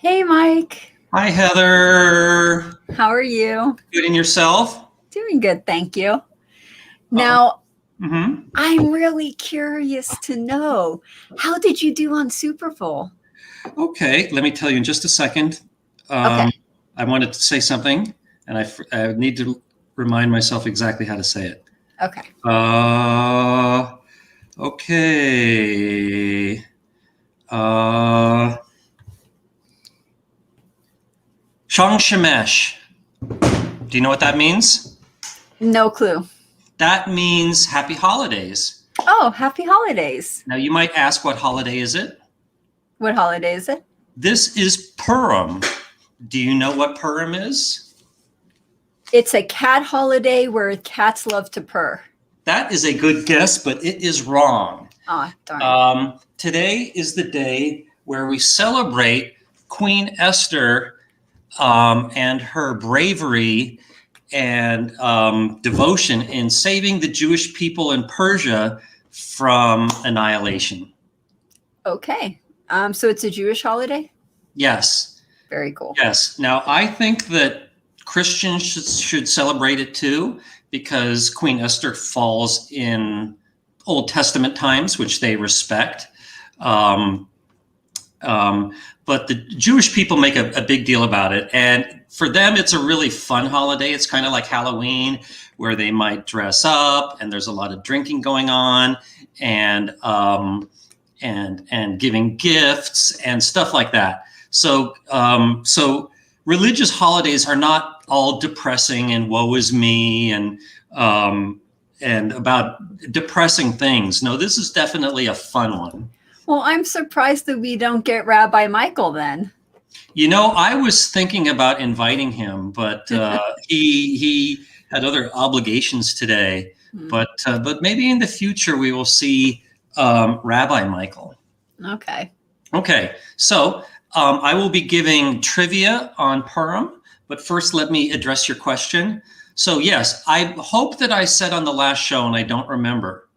Hey, Mike. Hi, Heather. How are you? Good in yourself? Doing good, thank you. Uh, Now, hmm I'm really curious to know, how did you do on Super Bowl? Okay, let me tell you in just a second. Okay, I wanted to say something, and I need to remind myself exactly how to say it. okay. Uh, okay. Uh, Shang Shemesh. Do you know what that means? No clue. That means happy holidays. Oh, happy holidays. Now, you might ask, what holiday is it? What holiday is it? This is Purim. Do you know what Purim is? It's a cat holiday where cats love to purr. That is a good guess, but it is wrong. Ah, darn. Today is the day where we celebrate Queen Esther and her bravery and devotion in saving the Jewish people in Persia from annihilation. Okay. So it's a Jewish holiday? Yes. Very cool. Yes. Now, I think that Christians should celebrate it too, because Queen Esther falls in Old Testament times, which they respect. Um, but the Jewish people make a big deal about it. And for them, it's a really fun holiday. It's kind of like Halloween, where they might dress up and there's a lot of drinking going on and giving gifts and stuff like that. So religious holidays are not all depressing and woe is me and about depressing things. No, this is definitely a fun one. Well, I'm surprised that we don't get Rabbi Michael then. You know, I was thinking about inviting him, but he had other obligations today. But maybe in the future we will see Rabbi Michael. Okay. Okay, so I will be giving trivia on Purim, but first let me address your question. So yes, I hope that I said on the last show, and I don't remember,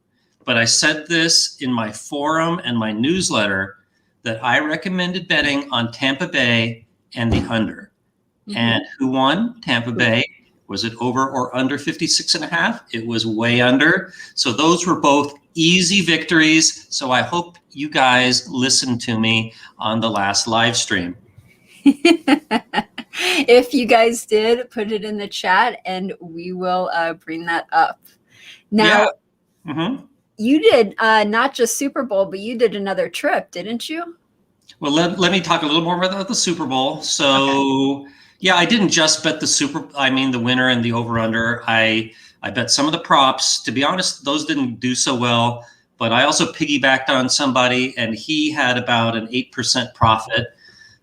but I said this in my forum and my newsletter, that I recommended betting on Tampa Bay and the under. Mm-hmm. And who won? Tampa Bay. Was it over or under 56.5? It was way under. So those were both easy victories. So I hope you guys listened to me on the last live stream. If you guys did, put it in the chat and we will bring that up. Now, yeah. Mm-hmm. You did not just Super Bowl, but you did another trip, didn't you? Well, let me talk a little more about the Super Bowl. So, okay. Yeah, I didn't just bet the winner and the over-under. I bet some of the props. To be honest, those didn't do so well. But I also piggybacked on somebody, and he had about an 8% profit.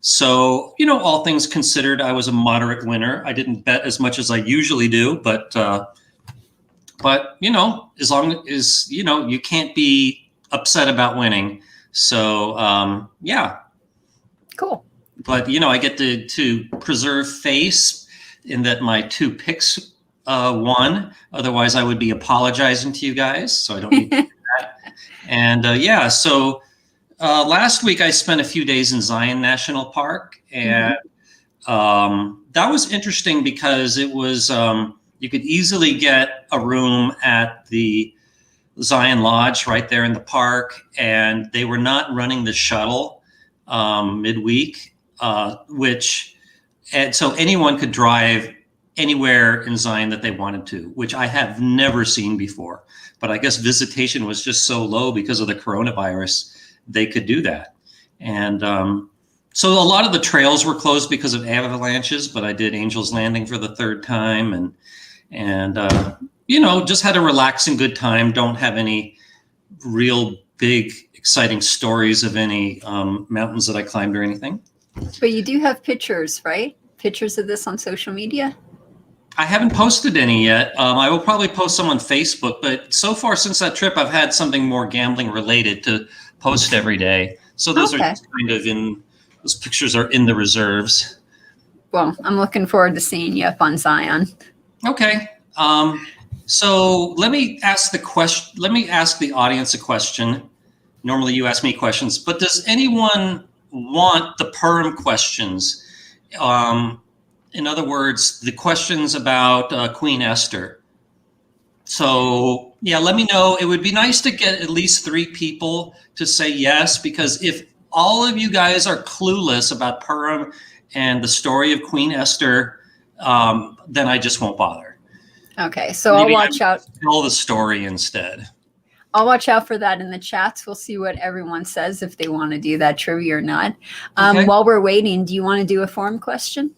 So, you know, all things considered, I was a moderate winner. I didn't bet as much as I usually do, but you know, as long as, you know, you can't be upset about winning. So, yeah. Cool. But, you know, I get to preserve face in that my two picks won. Otherwise, I would be apologizing to you guys. So I don't need to do that. And yeah, so last week I spent a few days in Zion National Park. And that was interesting because it was... you could easily get a room at the Zion Lodge right there in the park, and they were not running the shuttle midweek, and so anyone could drive anywhere in Zion that they wanted to, which I have never seen before. But I guess visitation was just so low because of the coronavirus, they could do that. And so a lot of the trails were closed because of avalanches, but I did Angel's Landing for the third time, and you know, just had a relaxing good time. Don't have any real big, exciting stories of any mountains that I climbed or anything. But you do have pictures, right? Pictures of this on social media? I haven't posted any yet. I will probably post some on Facebook, but so far since that trip, I've had something more gambling related to post every day. So those are just kind of those pictures are in the reserves. Well, I'm looking forward to seeing you up on Zion. Okay. So let me ask the audience a question. Normally you ask me questions, but does anyone want the Purim questions. In other words, the questions about Queen Esther. So yeah, let me know. It would be nice to get at least 3 people to say yes, because if all of you guys are clueless about Purim and the story of Queen Esther, then I just won't bother. Okay, so Maybe I'll watch out. Tell the story instead. I'll watch out for that in the chats. We'll see what everyone says, if they want to do that trivia or not. Okay. While we're waiting, do you want to do a forum question?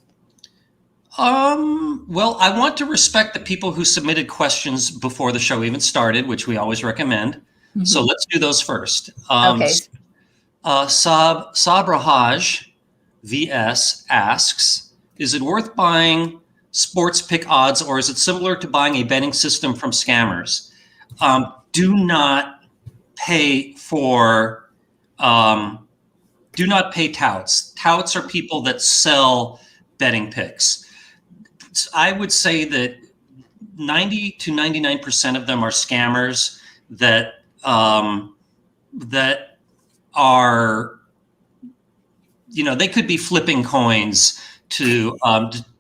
Well, I want to respect the people who submitted questions before the show even started, which we always recommend. Mm-hmm. So let's do those first. Okay. Sabotage VS asks, is it worth buying sports pick odds, or is it similar to buying a betting system from scammers? Do not pay for, do not pay touts. Touts are people that sell betting picks. I would say that 90 to 99% of them are scammers that that are, they could be flipping coins to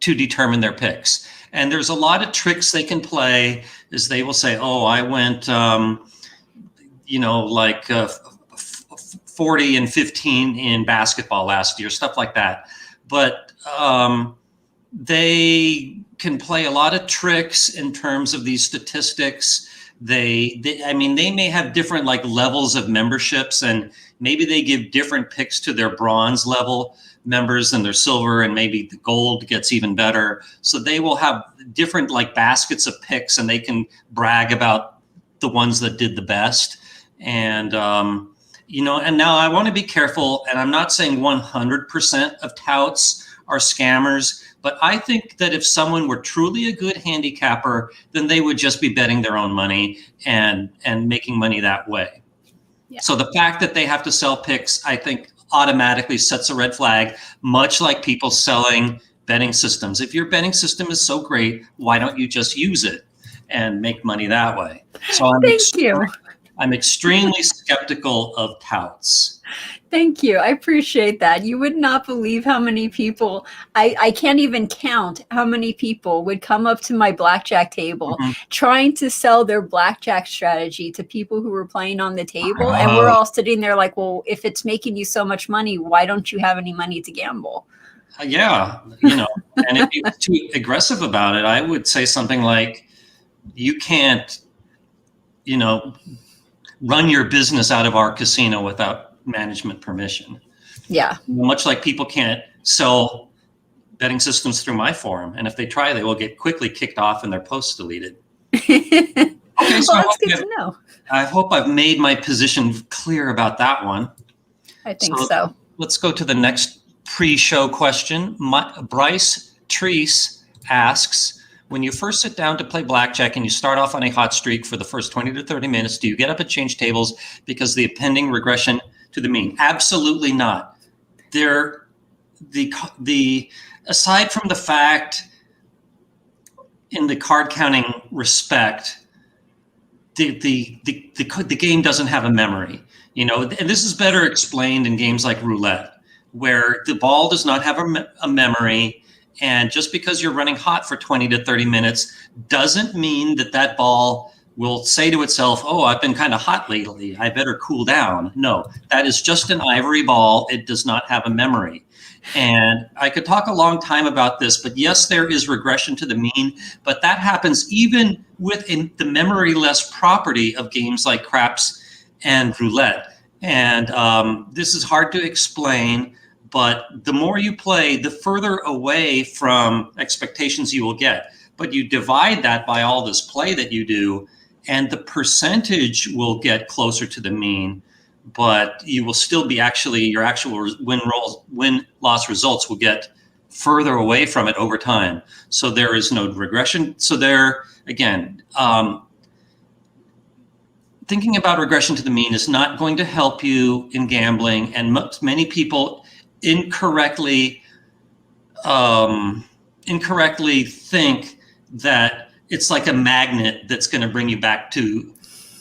determine their picks. And there's a lot of tricks they can play. Is they will say, oh, I went, 40 and 15 in basketball last year, stuff like that. But they can play a lot of tricks in terms of these statistics. They may have different levels of memberships, and maybe they give different picks to their bronze level members than their silver, and maybe the gold gets even better. So they will have different baskets of picks, and they can brag about the ones that did the best. And and now I want to be careful, and I'm not saying 100% of touts are scammers, but I think that if someone were truly a good handicapper, then they would just be betting their own money and making money that way. Yeah. So the fact that they have to sell picks, I think, automatically sets a red flag, much like people selling betting systems. If your betting system is so great, why don't you just use it and make money that way? So I'm extremely skeptical of touts. Thank you. I appreciate that. You would not believe how many people, I can't even count how many people would come up to my blackjack table trying to sell their blackjack strategy to people who were playing on the table. And we're all sitting there like, well, if it's making you so much money, why don't you have any money to gamble? Yeah. And if you're too aggressive about it, I would say something like, you can't, run your business out of our casino without management permission. Yeah. Much like people can't sell betting systems through my forum. And if they try, they will get quickly kicked off and their posts deleted. Okay, so well, that's good to know. I hope I've made my position clear about that one. I think so. Let's go to the next pre-show question. Bryce Treese asks, when you first sit down to play blackjack and you start off on a hot streak for the first 20 to 30 minutes, do you get up and change tables because of the impending regression to the mean? Absolutely not. Aside from the fact, in the card counting respect, the game doesn't have a memory, and this is better explained in games like roulette, where the ball does not have a memory. And just because you're running hot for 20 to 30 minutes doesn't mean that ball will say to itself, oh, I've been kind of hot lately, I better cool down. No, that is just an ivory ball. It does not have a memory. And I could talk a long time about this, but yes, there is regression to the mean, but that happens even within the memoryless property of games like craps and roulette. And this is hard to explain, but the more you play, the further away from expectations you will get. But you divide that by all this play that you do, and the percentage will get closer to the mean, but you will still be your actual win-loss results will get further away from it over time. So there is no regression. So there, again, thinking about regression to the mean is not going to help you in gambling, and many people incorrectly think that it's like a magnet that's going to bring you back to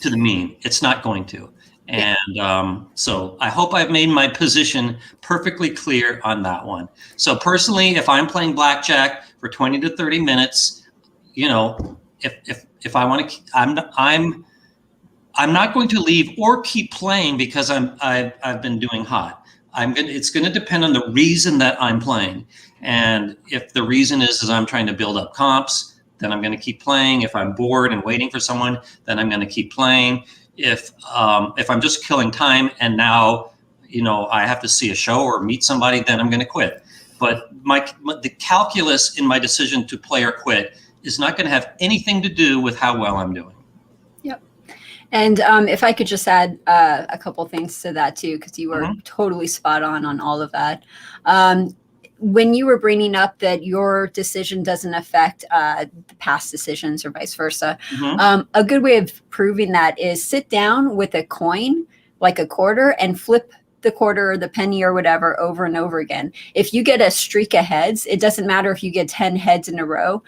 the mean. It's not going to. And so I hope I've made my position perfectly clear on that one. So personally, if I'm playing blackjack for 20 to 30 minutes, you know, if I want to, I'm not going to leave or keep playing because I've been doing hot. It's going to depend on the reason that I'm playing. And if the reason is I'm trying to build up comps, then I'm going to keep playing. If I'm bored and waiting for someone, then I'm going to keep playing. If I'm just killing time and now, you know, I have to see a show or meet somebody, then I'm going to quit. But the calculus in my decision to play or quit is not going to have anything to do with how well I'm doing. Yep. And if I could just add a couple things to that too, because you were totally spot on all of that. When you were bringing up that your decision doesn't affect the past decisions or vice versa, a good way of proving that is sit down with a coin, like a quarter, and flip the quarter or the penny or whatever over and over again. If you get a streak of heads, it doesn't matter if you get 10 heads in a row.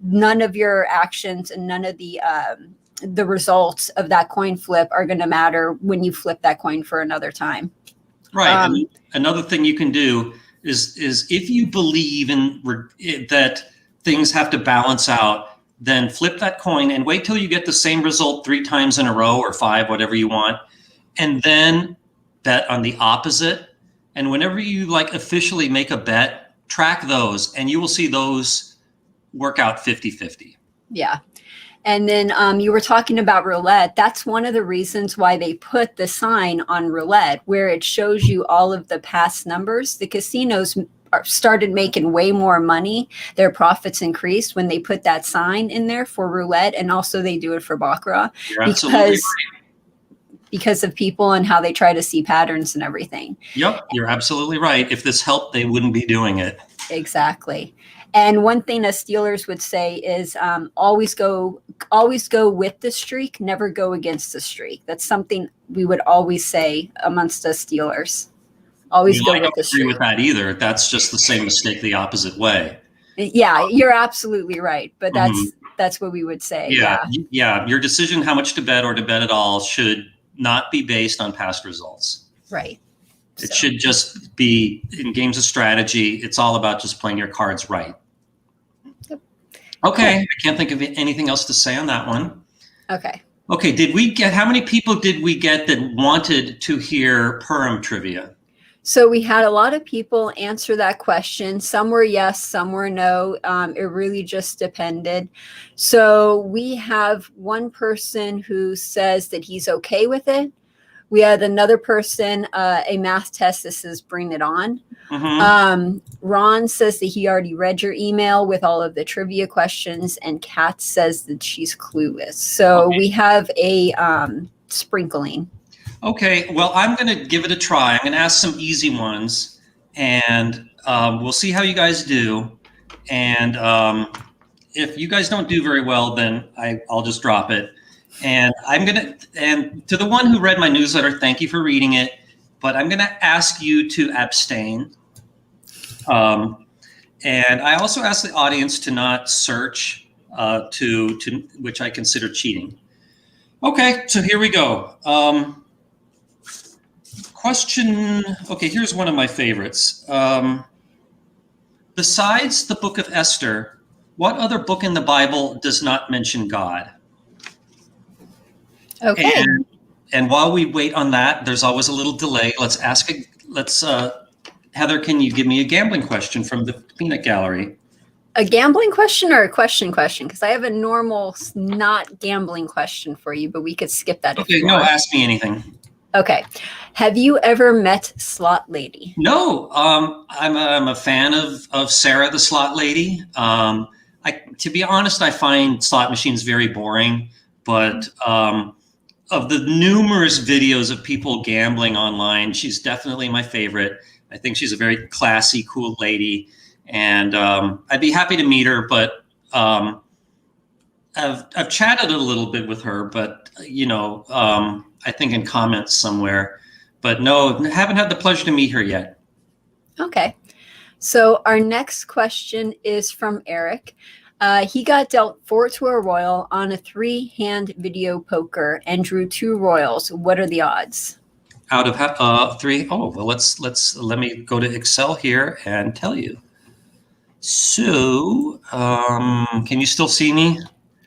None of your actions and none of the results of that coin flip are going to matter when you flip that coin for another time. Right. And another thing you can do is if you believe in that things have to balance out, then flip that coin and wait till you get the same result 3 times in a row or 5, whatever you want, and then bet on the opposite. And whenever you like officially make a bet, track those, and you will see those work out 50-50. Yeah. And then you were talking about roulette. That's one of the reasons why they put the sign on roulette, where it shows you all of the past numbers. The casinos started making way more money. Their profits increased when they put that sign in there for roulette. And also they do it for baccarat because of people and how they try to see patterns and everything. Yep, you're absolutely right. If this helped, they wouldn't be doing it. Exactly. And one thing us Steelers would say is always go with the streak, never go against the streak. That's something we would always say amongst us Steelers. Always go with the streak. I don't agree with that either. That's just the same mistake the opposite way. Yeah, you're absolutely right. But that's what we would say. Yeah. Your decision how much to bet or to bet at all should not be based on past results. Right. It should just be in games of strategy. It's all about just playing your cards right. Yep. Okay. Cool. I can't think of anything else to say on that one. Okay. Okay. How many people did we get that wanted to hear Purim trivia? So we had a lot of people answer that question. Some were yes, some were no. It really just depended. So we have one person who says that he's okay with it. We had another person, a math test that says bring it on. Ron says that he already read your email with all of the trivia questions, and Kat says that she's clueless. So we have a sprinkling. Okay, well, I'm going to give it a try. I'm going to ask some easy ones, and we'll see how you guys do. And if you guys don't do very well, then I'll just drop it. And and to the one who read my newsletter, thank you for reading it, but I'm going to ask you to abstain. And I also ask the audience to not search, to which I consider cheating. Okay, so here we go. Question. Okay, here's one of my favorites. Besides the book of Esther, what other book in the Bible does not mention God? Okay. And while we wait on that, there's always a little delay. Heather, can you give me a gambling question from the peanut gallery? A gambling question or a question? Because I have a normal, not gambling question for you, but we could skip that. Okay, no, ask me anything. Okay. Have you ever met Slotlady? No, I'm a fan of Sarah the Slotlady. To be honest, I find slot machines very boring, but of the numerous videos of people gambling online, she's definitely my favorite. I think she's a very classy, cool lady, and I'd be happy to meet her. But I've chatted a little bit with her, but I think in comments somewhere. But no, haven't had the pleasure to meet her yet. Okay. So our next question is from Eric. He got dealt 4 to a royal on a 3-hand video poker and drew 2 royals. What are the odds? Out of 3. Oh, well, let me go to Excel here and tell you. So, can you still see me?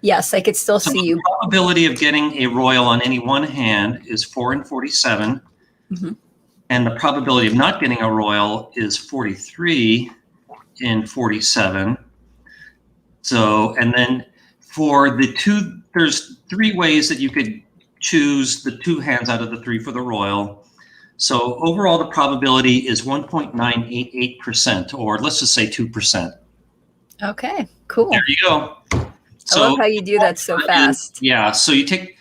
Yes, I could still see you. The probability of getting a royal on any one hand is 4 in 47. Mm-hmm. And the probability of not getting a royal is 43 in 47. So, and then for the 2, there's 3 ways that you could choose the 2 hands out of the 3 for the royal. So overall, the probability is 1.988%, or let's just say 2%. Okay, cool. There you go. I love how you do that so fast. Yeah, so you take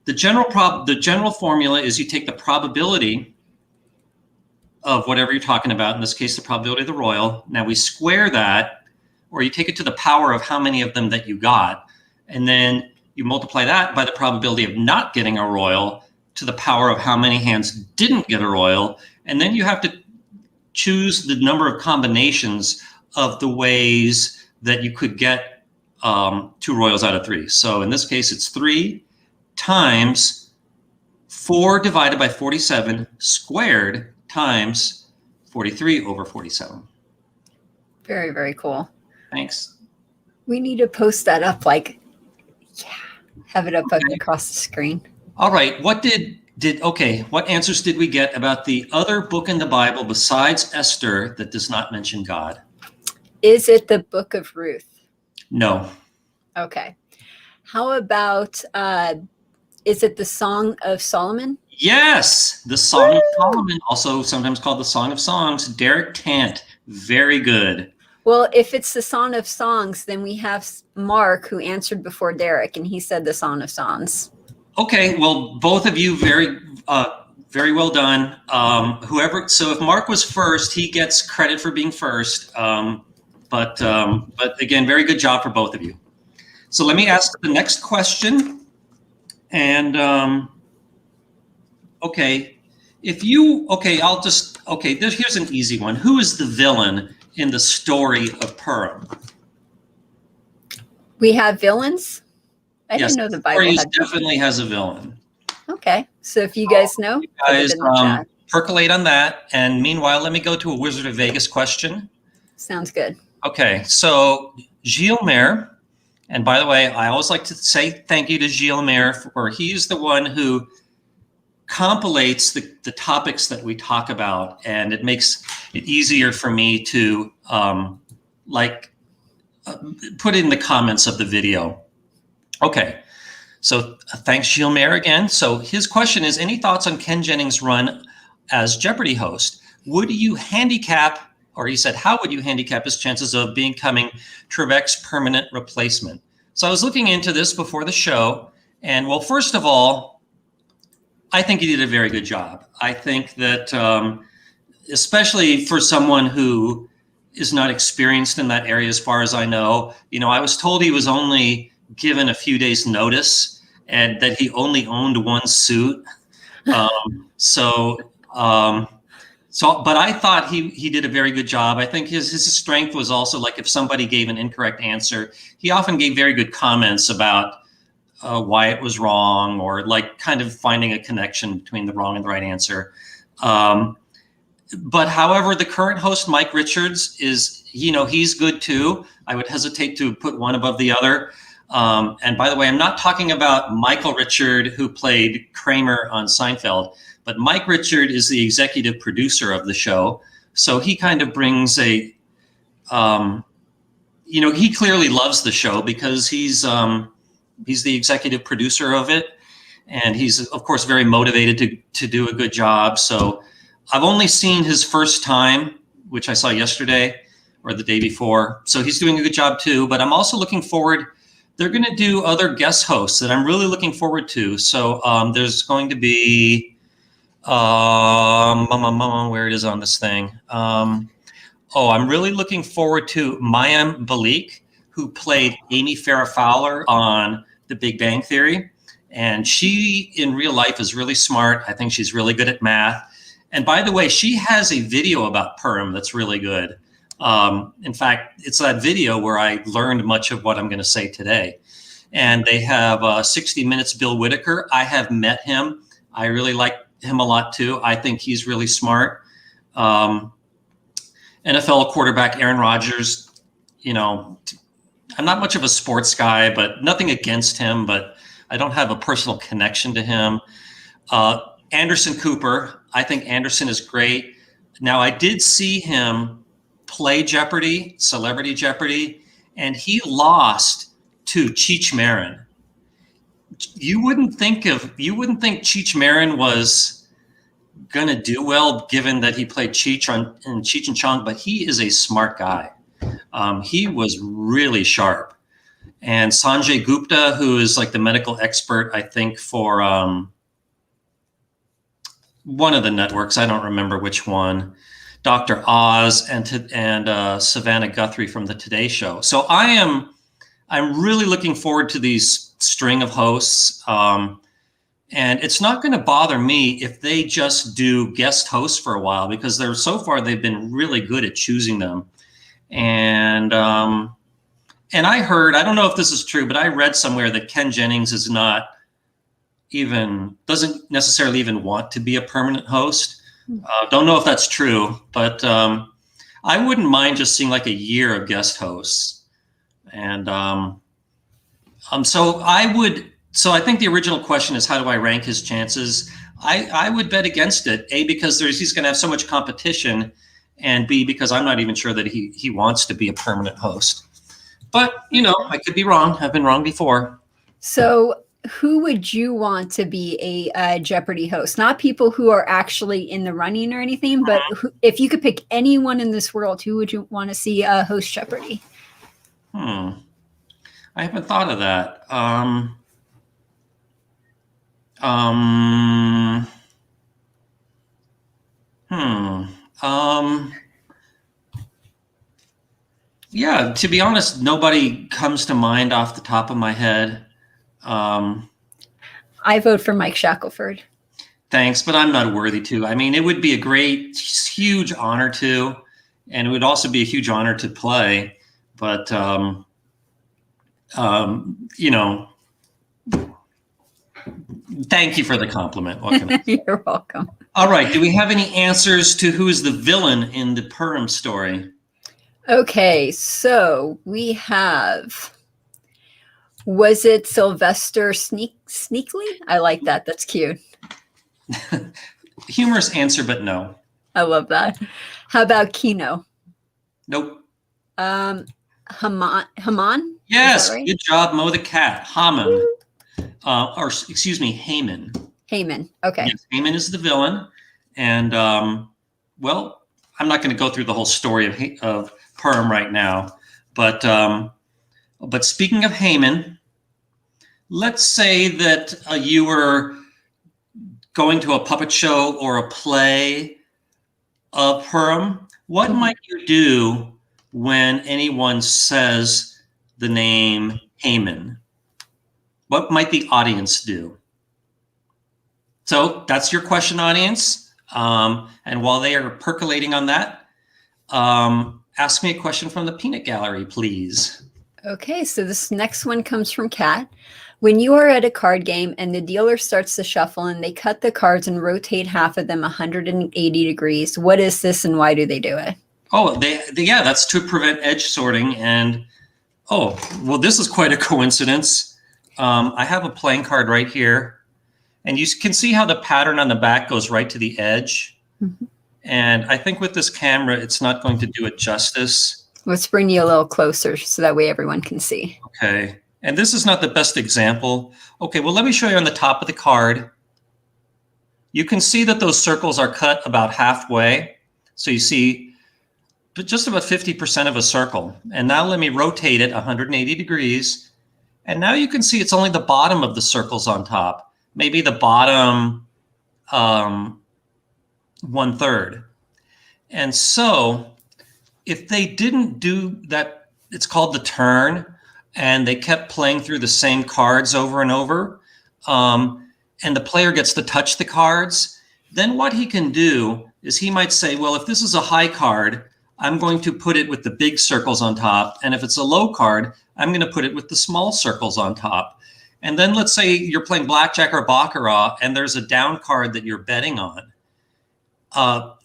the general formula is you take the probability of whatever you're talking about, in this case, the probability of the royal. Now we square that, or you take it to the power of how many of them that you got, and then you multiply that by the probability of not getting a royal to the power of how many hands didn't get a royal, and then you have to choose the number of combinations of the ways that you could get 2 royals out of 3. So in this case, it's 3 times 4 divided by 47 squared times 43 over 47. Very, very cool. Thanks. We need to post that up, have it up across the screen. All right. What what answers did we get about the other book in the Bible besides Esther that does not mention God? Is it the Book of Ruth? No. Okay. How about, is it the Song of Solomon? Yes, the Song of Solomon, also sometimes called the Song of Songs. Derek Tant, very good. Well, if it's the Song of Songs, then we have Mark, who answered before Derek, and he said the Song of Songs. Okay, well, both of you very well done. So if Mark was first, he gets credit for being first. But again, very good job for both of you. So let me ask the next question. And here's an easy one. Who is the villain in the story of Purim? We have villains? I Yes, didn't know the Bible had definitely has a villain. Okay, so if you guys know, put it in the chat. Percolate on that. And meanwhile, let me go to a Wizard of Vegas question. Sounds good. Okay, so Gilles Maire, and by the way, I always like to say thank you to Gilles Maire, for he's the one who compilates the topics that we talk about, and it makes it easier for me to put in the comments of the video. Okay, so thanks Gilles Maire again. So his question is, any thoughts on Ken Jennings' run as Jeopardy host? Would you handicap, or he said, how would you handicap his chances of becoming Trebek's permanent replacement? So I was looking into this before the show, and well, first of all, I think he did a very good job. I think that, especially for someone who is not experienced in that area, as far as I know, I was told he was only given a few days notice and that he only owned one suit. But I thought he did a very good job. I think his strength was also, like, if somebody gave an incorrect answer, he often gave very good comments about why it was wrong, or like kind of finding a connection between the wrong and the right answer. But however, the current host, Mike Richards, he's good too. I would hesitate to put one above the other. And by the way, I'm not talking about Michael Richard, who played Kramer on Seinfeld, but Mike Richard is the executive producer of the show. So he kind of brings he clearly loves the show because he's the executive producer of it. And he's, of course, very motivated to do a good job. So I've only seen his first time, which I saw yesterday or the day before. So he's doing a good job too. But I'm also looking forward. They're going to do other guest hosts that I'm really looking forward to. So there's going to be, where it is on this thing. I'm really looking forward to Mayim Bialik, who played Amy Farrah Fowler on The Big Bang Theory. And she, in real life, is really smart. I think she's really good at math. And by the way, she has a video about Purim that's really good. In fact, it's that video where I learned much of what I'm going to say today. And they have 60 Minutes Bill Whitaker. I have met him. I really like him a lot too. I think he's really smart. NFL quarterback Aaron Rodgers, you know, I'm not much of a sports guy, but nothing against him, but I don't have a personal connection to him. Anderson Cooper, I think Anderson is great. Now, I did see him play Jeopardy, Celebrity Jeopardy, and he lost to Cheech Marin. You wouldn't think Cheech Marin was gonna do well, given that he played Cheech in Cheech and Chong, but he is a smart guy. He was really sharp. And Sanjay Gupta, who is like the medical expert, I think, for one of the networks, I don't remember which one, Dr. Oz and Savannah Guthrie from the Today Show. So I'm really looking forward to these string of hosts. And it's not going to bother me if they just do guest hosts for a while, because so far they've been really good at choosing them. And I heard, I don't know if this is true, but I read somewhere that Ken Jennings doesn't necessarily even want to be a permanent host. Don't know if that's true, but I wouldn't mind just seeing like a year of guest hosts. And so I think the original question is, how do I rank his chances? I would bet against it, A, because he's going to have so much competition, and B, because I'm not even sure that he wants to be a permanent host. But, you know, I could be wrong. I've been wrong before. So who would you want to be a Jeopardy host? Not people who are actually in the running or anything, but if you could pick anyone in this world, who would you want to see host Jeopardy? I haven't thought of that. Yeah, to be honest, nobody comes to mind off the top of my head. I vote for Mike Shackelford. Thanks, but I'm not worthy to. I mean, it would be a great, huge honor to, and it would also be a huge honor to play. But, you know, thank you for the compliment. You're welcome. All right. Do we have any answers to who is the villain in the Purim story? Okay, so we have, was it Sylvester Sneakley? I like that. That's cute. Humorous answer, but no. I love that. How about Keno? Nope. Haman? Yes, right? Good job, Mo the cat. Haman. Or excuse me, Haman. Haman. Okay. Yes, Haman is the villain, and well, I'm not going to go through the whole story of Purim right now, but speaking of Haman, let's say that you were going to a puppet show or a play of Purim. What might you do when anyone says the name Haman? What might the audience do? So that's your question, audience. And while they are percolating on that, ask me a question from the peanut gallery, please. Okay, so this next one comes from Kat. When you are at a card game and the dealer starts to shuffle and they cut the cards and rotate half of them 180 degrees, what is this and why do they do it? Oh, yeah, that's to prevent edge sorting. And, oh, well, this is quite a coincidence. I have a playing card right here. And you can see how the pattern on the back goes right to the edge. Mm-hmm. And I think with this camera, it's not going to do it justice. Let's bring you a little closer so that way everyone can see. Okay. And this is not the best example. Okay, well, let me show you on the top of the card. You can see that those circles are cut about halfway. So you see just about 50% of a circle. And now let me rotate it 180 degrees. And now you can see it's only the bottom of the circles on top. Maybe the bottom 1/3. And so if they didn't do that, it's called the turn, and they kept playing through the same cards over and over, and the player gets to touch the cards, then what he can do is he might say, well, if this is a high card, I'm going to put it with the big circles on top. And if it's a low card, I'm going to put it with the small circles on top. And then let's say you're playing blackjack or baccarat and there's a down card that you're betting on.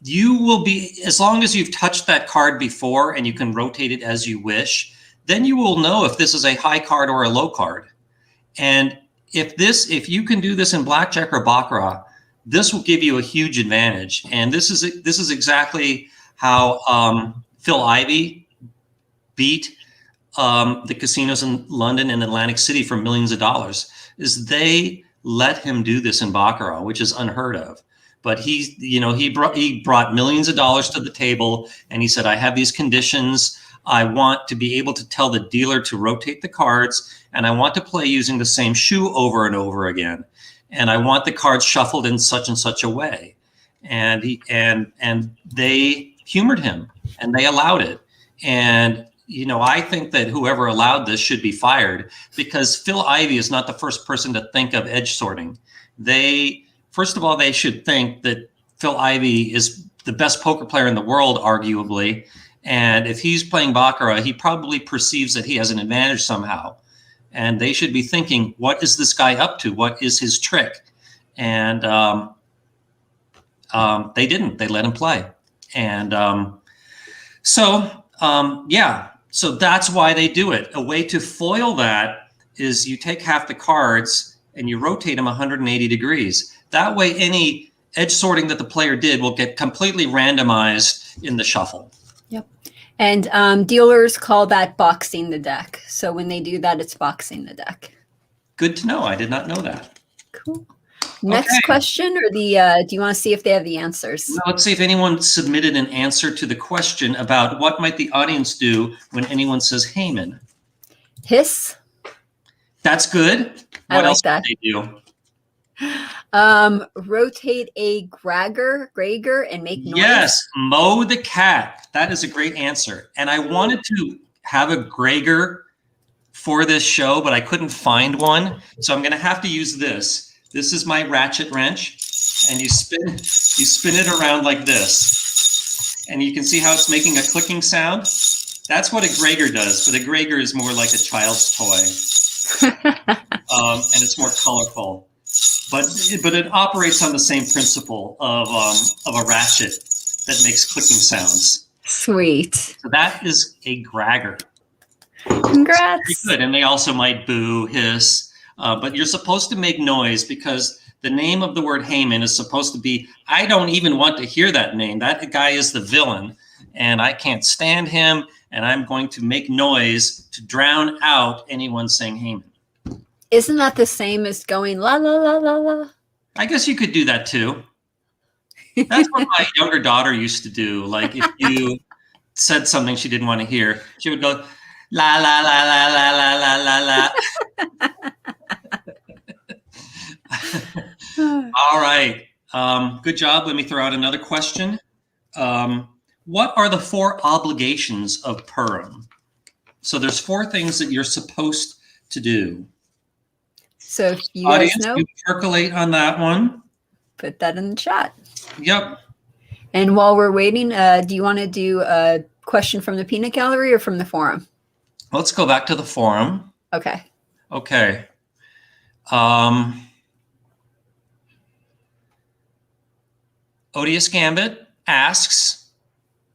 You will be, as long as you've touched that card before and you can rotate it as you wish, then you will know if this is a high card or a low card. And if you can do this in blackjack or baccarat, this will give you a huge advantage. And this is exactly how Phil Ivey beat the casinos in London and Atlantic City for millions of dollars. Is they let him do this in baccarat, which is unheard of. But he brought millions of dollars to the table, and he said, I have these conditions. I want to be able to tell the dealer to rotate the cards, and I want to play using the same shoe over and over again. And I want the cards shuffled in such and such a way. And they humored him, and they allowed it. And I think that whoever allowed this should be fired, because Phil Ivey is not the first person to think of edge sorting. First of all, they should think that Phil Ivey is the best poker player in the world, arguably. And if he's playing baccarat, he probably perceives that he has an advantage somehow. And they should be thinking, what is this guy up to? What is his trick? And they didn't. They let him play. And so that's why they do it. A way to foil that is you take half the cards and you rotate them 180 degrees. That way, any edge sorting that the player did will get completely randomized in the shuffle. Yep. And dealers call that boxing the deck. So when they do that, it's boxing the deck. Good to know. I did not know that. Cool. Next question, or do you want to see if they have the answers? Well, let's see if anyone submitted an answer to the question about what might the audience do when anyone says Haman. Hiss. That's good. What else do they do? Rotate a Gregor and make noise. Yes, mow the cat. That is a great answer. And I wanted to have a Gregor for this show, but I couldn't find one. So I'm going to have to use this. This is my ratchet wrench, and you spin it around like this. And you can see how it's making a clicking sound. That's what a Gregor does, but a Gregor is more like a child's toy. And it's more colorful. But it operates on the same principle of a ratchet that makes clicking sounds. Sweet. So that is a Gregor. Congrats. Very good. And they also might boo, hiss. But you're supposed to make noise, because the name of the word Haman is supposed to be, I don't even want to hear that name. That guy is the villain, and I can't stand him, and I'm going to make noise to drown out anyone saying Haman. Isn't that the same as going la la la la la? I guess you could do that too. That's what my younger daughter used to do. Like if you said something she didn't want to hear, she would go la la la la la la la la la. All right. Good job. Let me throw out another question. What are the 4 obligations of Purim? So there's 4 things that you're supposed to do. So if you Audience, guys know, you percolate on that one. put that in the chat. Yep. And while we're waiting, do you want to do a question from the peanut gallery or from the forum? Let's go back to the forum. Okay. Okay. Odious Gambit asks,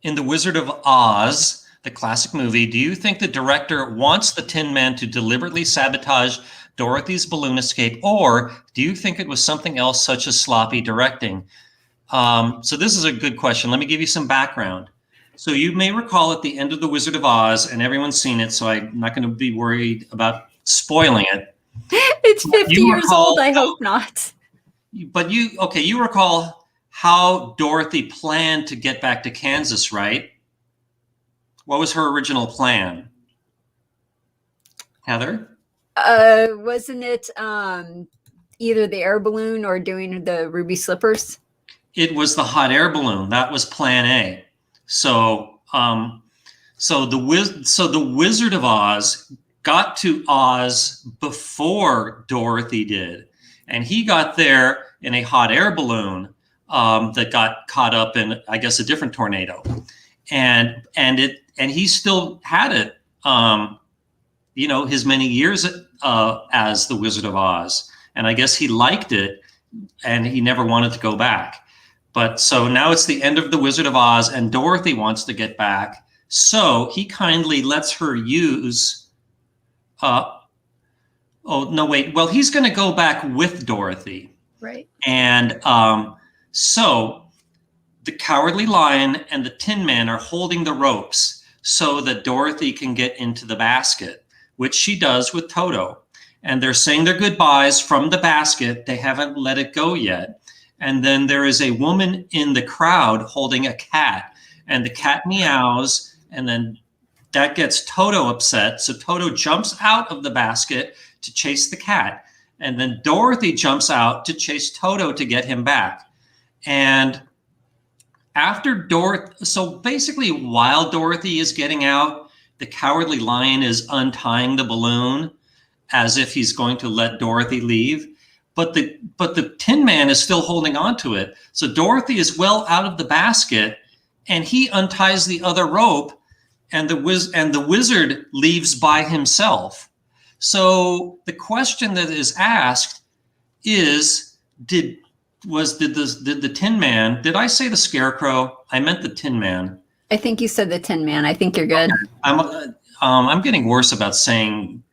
in The Wizard of Oz, the classic movie, do you think the director wants the Tin Man to deliberately sabotage Dorothy's balloon escape, or do you think it was something else, such as sloppy directing? So this is a good question. Let me give you some background. So you may recall at the end of The Wizard of Oz, and everyone's seen it, so I'm not going to be worried about spoiling it. It's 50 years old. I hope not. But you recall how Dorothy planned to get back to Kansas, right? What was her original plan? Heather? Wasn't it either the air balloon or doing the ruby slippers? It was the hot air balloon. That was plan A. So the Wizard of Oz got to Oz before Dorothy did. And he got there in a hot air balloon that got caught up in, I guess, a different tornado. and he still had it, his many years as the Wizard of Oz, and I guess he liked it, and he never wanted to go back. But so now it's the end of the Wizard of Oz, and Dorothy wants to get back, so he kindly lets her use. Oh no, wait. Well, he's going to go back with Dorothy, Right. and so the Cowardly Lion and the Tin Man are holding the ropes so that Dorothy can get into the basket, which she does with Toto. And they're saying their goodbyes from the basket. They haven't let it go yet. And then there is a woman in the crowd holding a cat, and the cat meows, and then that gets Toto upset. So Toto jumps out of the basket to chase the cat. And then Dorothy jumps out to chase Toto to get him back. And after Dorothy, so basically while Dorothy is getting out, the Cowardly Lion is untying the balloon as if he's going to let Dorothy leave. But the Tin Man is still holding on to it. So Dorothy is well out of the basket, and he unties the other rope, and the wizard leaves by himself. So the question that is asked is, did the Tin Man, did I say the Scarecrow? I meant the Tin Man. I think you said the Tin Man. I think you're good. Okay. I'm getting worse about saying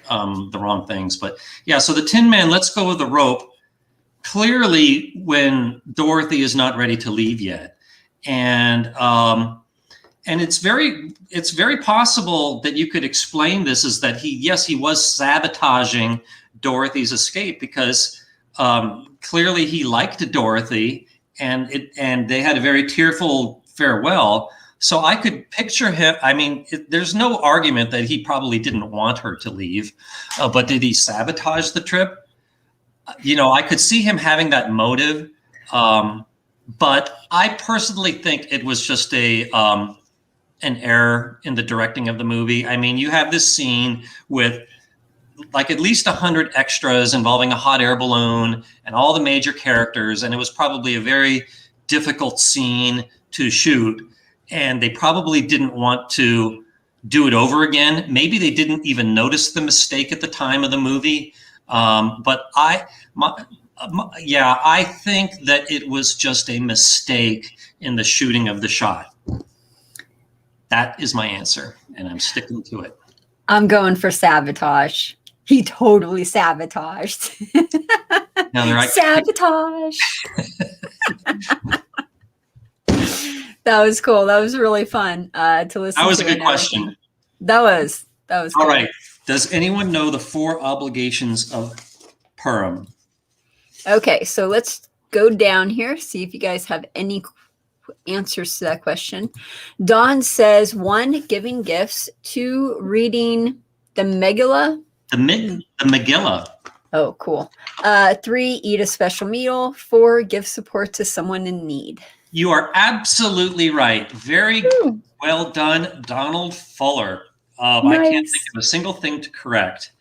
the wrong things, but yeah, so the Tin Man lets go of the rope clearly when Dorothy is not ready to leave yet. And it's very possible that you could explain this as that he was sabotaging Dorothy's escape, because clearly he liked Dorothy, and they had a very tearful farewell. So I could picture him. I mean, there's no argument that he probably didn't want her to leave, but did he sabotage the trip? I could see him having that motive, but I personally think it was just an error in the directing of the movie. I mean, you have this scene with like at least 100 extras involving a hot air balloon and all the major characters, and it was probably a very difficult scene to shoot. And they probably didn't want to do it over again. Maybe they didn't even notice the mistake at the time of the movie. But I think that it was just a mistake in the shooting of the shot. That is my answer, and I'm sticking to it. I'm going for sabotage. He totally sabotaged. Sabotage. That was cool. That was really fun to listen to. That was a good question. That was cool. All right. Does anyone know the 4 obligations of Purim? Okay, so let's go down here, see if you guys have any answers to that question. Dawn says 1, giving gifts, 2, reading the Megillah. The Megillah. Oh, cool. 3, eat a special meal. 4, give support to someone in need. You are absolutely right. Very well done, Donald Fuller. Nice. I can't think of a single thing to correct.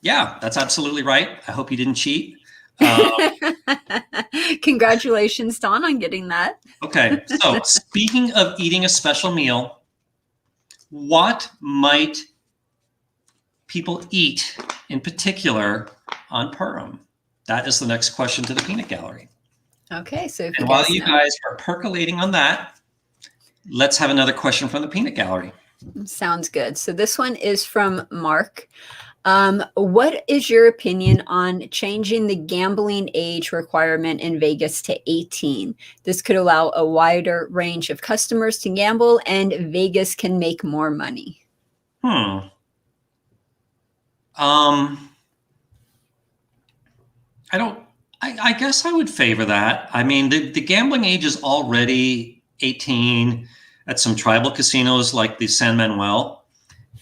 Yeah, that's absolutely right. I hope you didn't cheat. Congratulations, Don, on getting that. Okay, so speaking of eating a special meal, what might people eat in particular on Purim? That is the next question to the peanut gallery. Okay, so and while you guys are percolating on that, let's have another question from the peanut gallery. Sounds good. So this one is from Mark. What is your opinion on changing the gambling age requirement in Vegas to 18? This could allow a wider range of customers to gamble, and Vegas can make more money. I guess I would favor that. I mean, the gambling age is already 18 at some tribal casinos like the San Manuel.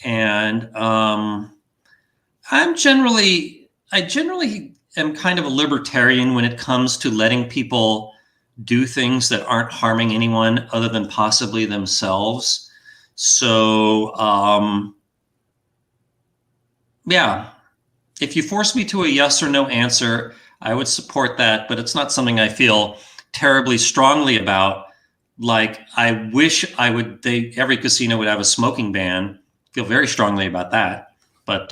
And I generally am kind of a libertarian when it comes to letting people do things that aren't harming anyone other than possibly themselves. So, yeah, if you force me to a yes or no answer, I would support that, but it's not something I feel terribly strongly about. Like, I wish every casino would have a smoking ban. Feel very strongly about that. But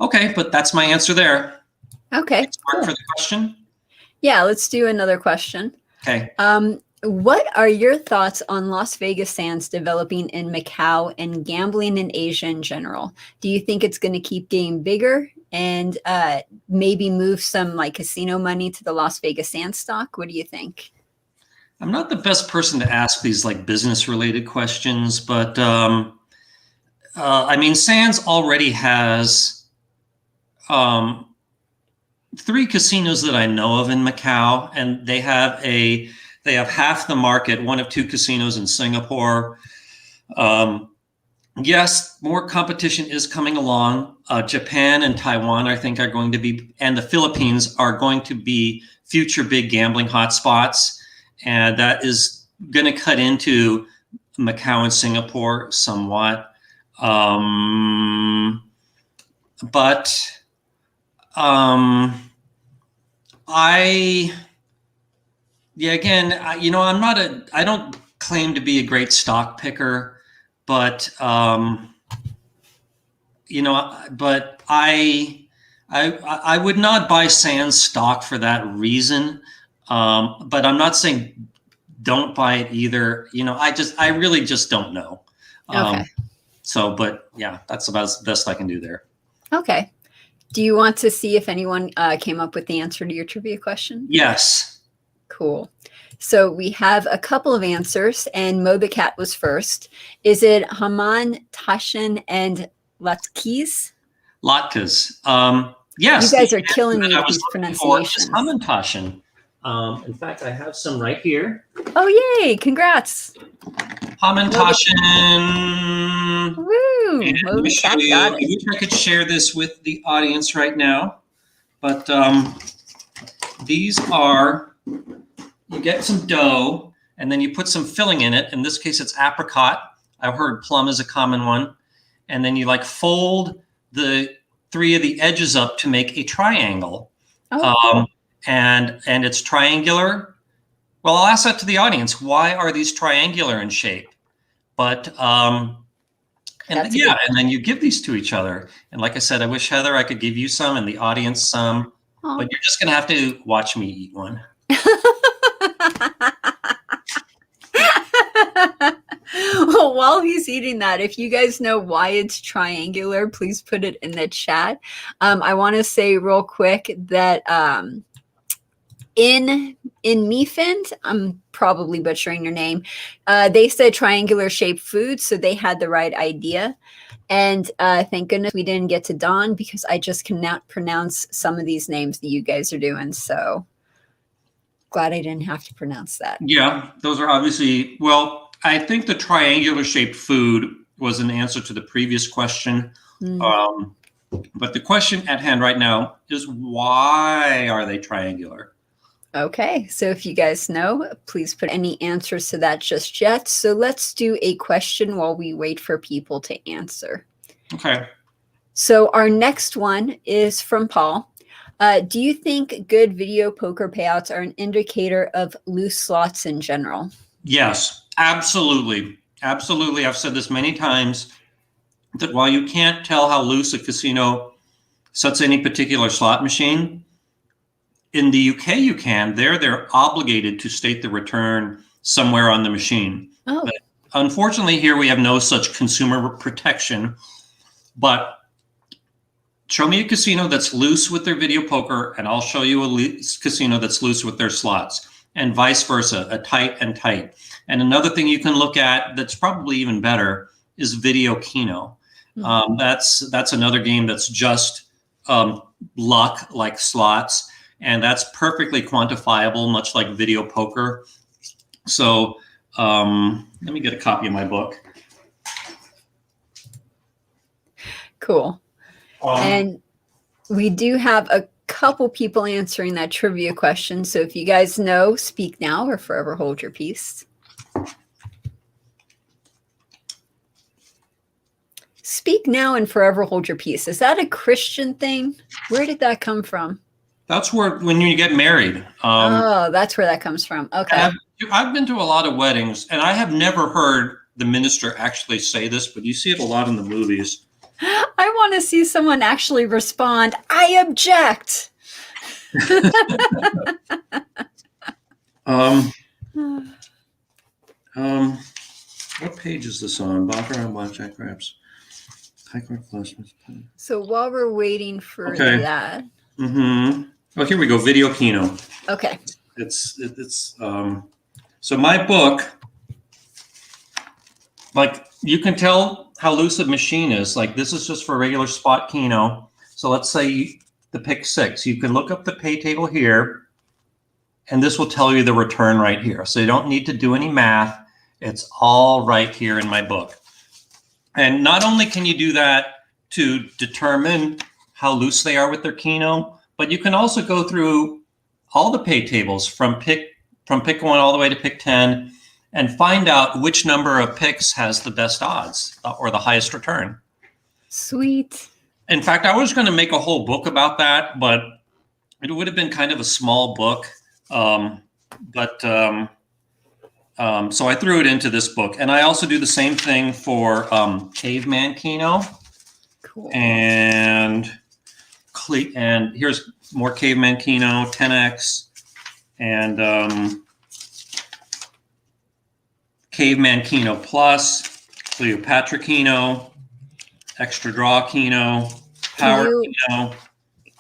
okay, but that's my answer there. Okay. Thanks, Mark, for the question. Yeah, let's do another question. Okay. What are your thoughts on Las Vegas Sands developing in Macau and gambling in Asia in general? Do you think it's going to keep getting bigger and maybe move some like casino money to the Las Vegas Sands stock? What do you think? I'm not the best person to ask these like business related questions, but I mean, Sands already has 3 casinos that I know of in Macau, and they have half the market, 1 of 2 casinos in Singapore. Yes, more competition is coming along. Japan and Taiwan, I think, are going to be, and the Philippines are going to be future big gambling hotspots. And that is going to cut into Macau and Singapore somewhat. I don't claim to be a great stock picker, but I would not buy Sands stock for that reason. But I'm not saying don't buy it either. I really just don't know. Okay. But yeah, that's about the best I can do there. Okay. Do you want to see if anyone came up with the answer to your trivia question? Yes. Cool. So we have a couple of answers, and Mo the Cat was first. Is it Haman, Tashin, and Latkes? Latkes. Yes. You guys are killing me with these pronunciations. Haman, Tashin. In fact, I have some right here. Oh, yay. Congrats. Haman, Tashin. Woo. Mo the Cat got it. I wish I could share this with the audience right now, but these are, you get some dough, and then you put some filling in it. In this case, it's apricot. I've heard plum is a common one. And then you like fold the 3 of the edges up to make a triangle. Oh, cool. And it's triangular. Well, I'll ask that to the audience. Why are these triangular in shape? But and then you give these to each other. And like I said, I wish, Heather, I could give you some and the audience some. But you're just going to have to watch me eat one. Well, while he's eating that, if you guys know why it's triangular, please put it in the chat. I want to say real quick that in Mefend, I'm probably butchering your name, they said triangular shaped food, so they had the right idea. And thank goodness we didn't get to Don, because I just cannot pronounce some of these names that you guys are doing. So glad I didn't have to pronounce that. Yeah, those are obviously, well, I think the triangular shaped food was an answer to the previous question. But the question at hand right now is, why are they triangular? Okay, so if you guys know, please put any answers to that just yet. So let's do a question while we wait for people to answer. Okay. So our next one is from Paul. Do you think good video poker payouts are an indicator of loose slots in general? Yes, absolutely. Absolutely. I've said this many times, that while you can't tell how loose a casino sets any particular slot machine, in the UK you can. They're obligated to state the return somewhere on the machine. Oh. But unfortunately, here we have no such consumer protection. But show me a casino that's loose with their video poker, and I'll show you a casino that's loose with their slots, and vice versa, a tight and tight. And another thing you can look at that's probably even better is video Keno. That's another game that's just luck, like slots, and that's perfectly quantifiable, much like video poker. So let me get a copy of my book. Cool. And we do have a couple people answering that trivia question. So if you guys know, speak now or forever hold your peace. Speak now and forever hold your peace. Is that a Christian thing? Where did that come from? That's where when you get married. Oh, that's where that comes from. Okay. I've been to a lot of weddings, and I have never heard the minister actually say this, but you see it a lot in the movies. I want to see someone actually respond, I object. What page is this on? Bopper on Blackjack Raps. High Court Plus. So while we're waiting for that. Mm-hmm. Oh, here we go. Video Keno. Okay. So my book, like you can tell how loose a machine is. Like this is just for regular spot Keno. So let's say the pick 6. You can look up the pay table here, and this will tell you the return right here. So you don't need to do any math. It's all right here in my book. And not only can you do that to determine how loose they are with their Keno, but you can also go through all the pay tables from pick 1 all the way to pick 10 and find out which number of picks has the best odds or the highest return. Sweet. In fact, I was going to make a whole book about that, but it would have been kind of a small book. So I threw it into this book. And I also do the same thing for Caveman Keno. Cool. And here's more Caveman Keno, 10X, and Caveman Keno Plus, Cleopatra Keno, Extra Draw Keno, Power Keno.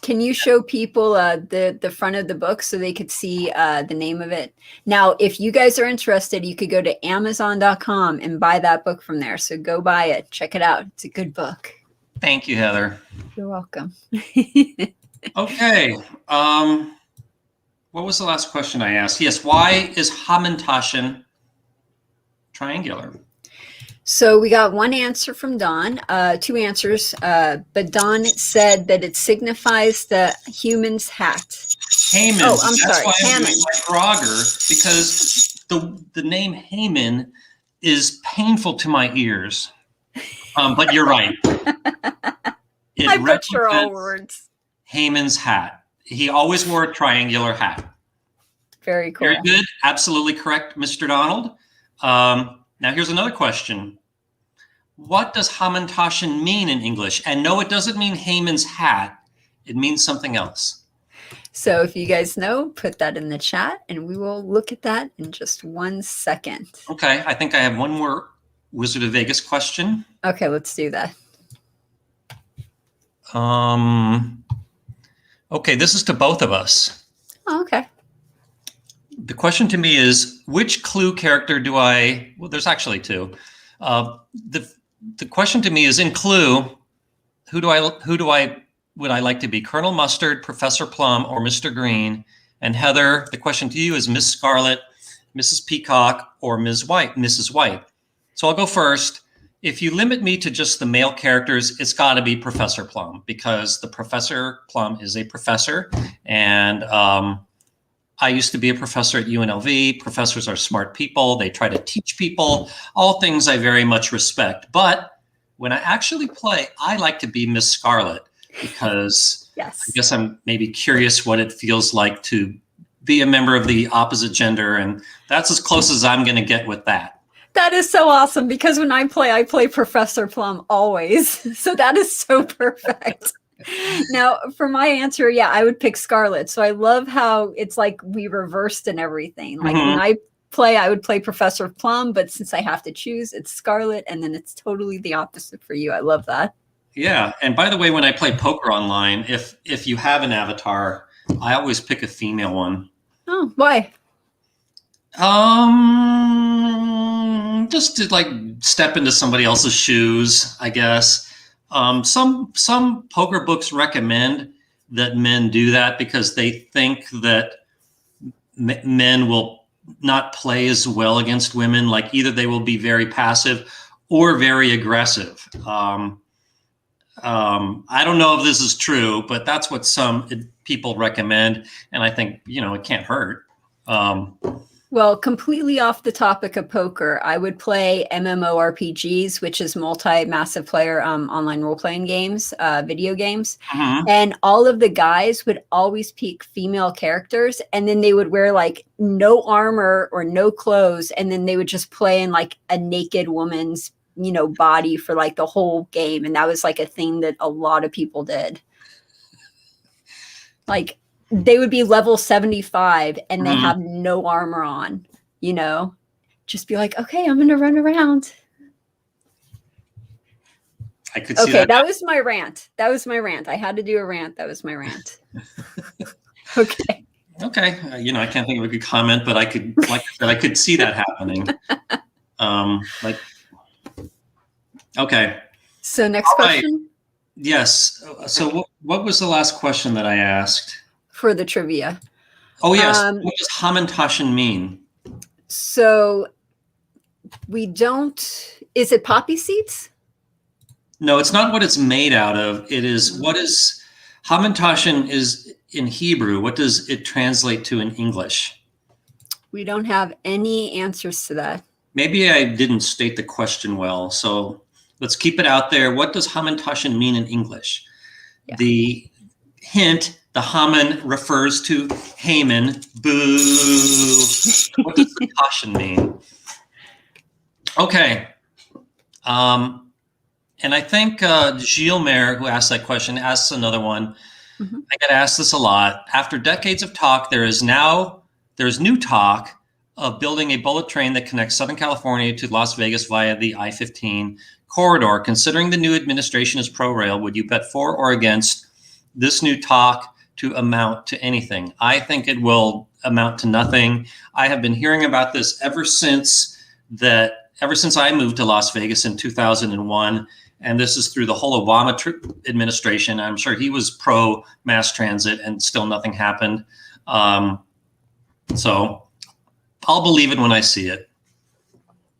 Can you show people the front of the book so they could see the name of it? Now, if you guys are interested, you could go to Amazon.com and buy that book from there. So go buy it. Check it out. It's a good book. Thank you, Heather. You're welcome. Okay. What was the last question I asked? Yes. Why is Hamantaschen triangular? So we got one answer from Don, 2 answers, but Don said that it signifies the human's hat. Haman. Oh, I'm That's sorry, why Haman. I'm doing my Grogger, because the name Haman is painful to my ears. But you're right. I butcher all words. Haman's hat. He always wore a triangular hat. Very cool. Very good. Absolutely correct, Mr. Donald. Now here's another question. What does Hamantaschen mean in English? And no, it doesn't mean Haman's hat. It means something else. So if you guys know, put that in the chat and we will look at that in just 1 second. Okay, I think I have one more Wizard of Vegas question. Okay, let's do that. Okay, this is to both of us. Oh, okay. The question to me is, which Clue character do I, well, there's actually 2. The question to me is, in Clue, would I like to be? Colonel Mustard, Professor Plum, or Mr. Green? And Heather, the question to you is Miss Scarlet, Mrs. Peacock, or Mrs. White? So I'll go first. If you limit me to just the male characters, it's got to be Professor Plum, because the Professor Plum is a professor, and I used to be a professor at UNLV. Professors are smart people. They try to teach people, all things I very much respect. But when I actually play, I like to be Miss Scarlet, because yes. I guess I'm maybe curious what it feels like to be a member of the opposite gender, and that's as close as I'm going to get with that. That is so awesome, because when I play Professor Plum always. So that is so perfect. Now, for my answer, yeah, I would pick Scarlet. So I love how it's like we reversed and everything. Like when I play, I would play Professor Plum, but since I have to choose, it's Scarlet, and then it's totally the opposite for you. I love that. Yeah, and by the way, when I play poker online, if you have an avatar, I always pick a female one. Oh, why? Just to like step into somebody else's shoes, I guess. Some poker books recommend that men do that because they think that men will not play as well against women. Like either they will be very passive or very aggressive. I don't know if this is true, but that's what some people recommend. And I think, it can't hurt. Well, Well, completely off the topic of poker, I would play MMORPGs, which is multi-massive player online role-playing games, video games. Mhm. And all of the guys would always pick female characters, and then they would wear like no armor or no clothes, and then they would just play in like a naked woman's, body for like the whole game. And that was like a thing that a lot of people did. Like, they would be level 75 and they have no armor on, just be like, okay, I'm going to run around. I could see Okay, that. that was my rant. I had to do a rant. That was my rant. Okay. Okay. I can't think of a good comment, but I could see that happening. Okay. So next All right. question Yes. So what was the last question that I asked? for the trivia. Oh, yes. What does Hamantaschen mean? So is it poppy seeds? No, it's not what it's made out of. It is Hamantaschen is in Hebrew. What does it translate to in English? We don't have any answers to that. Maybe I didn't state the question well, so let's keep it out there. What does Hamantaschen mean in English? Yeah. The hint, the Haman refers to Haman. Boo. What does the Taschen mean? Okay. And I think Gilmer, who asked that question, asks another one. Mm-hmm. I get asked this a lot. After decades of talk, there's new talk of building a bullet train that connects Southern California to Las Vegas via the I-15 corridor. Considering the new administration is pro-rail, would you bet for or against this new talk to amount to anything? I think it will amount to nothing. I have been hearing about this ever since I moved to Las Vegas in 2001. And this is through the whole Obama administration. I'm sure he was pro mass transit and still nothing happened. So I'll believe it when I see it.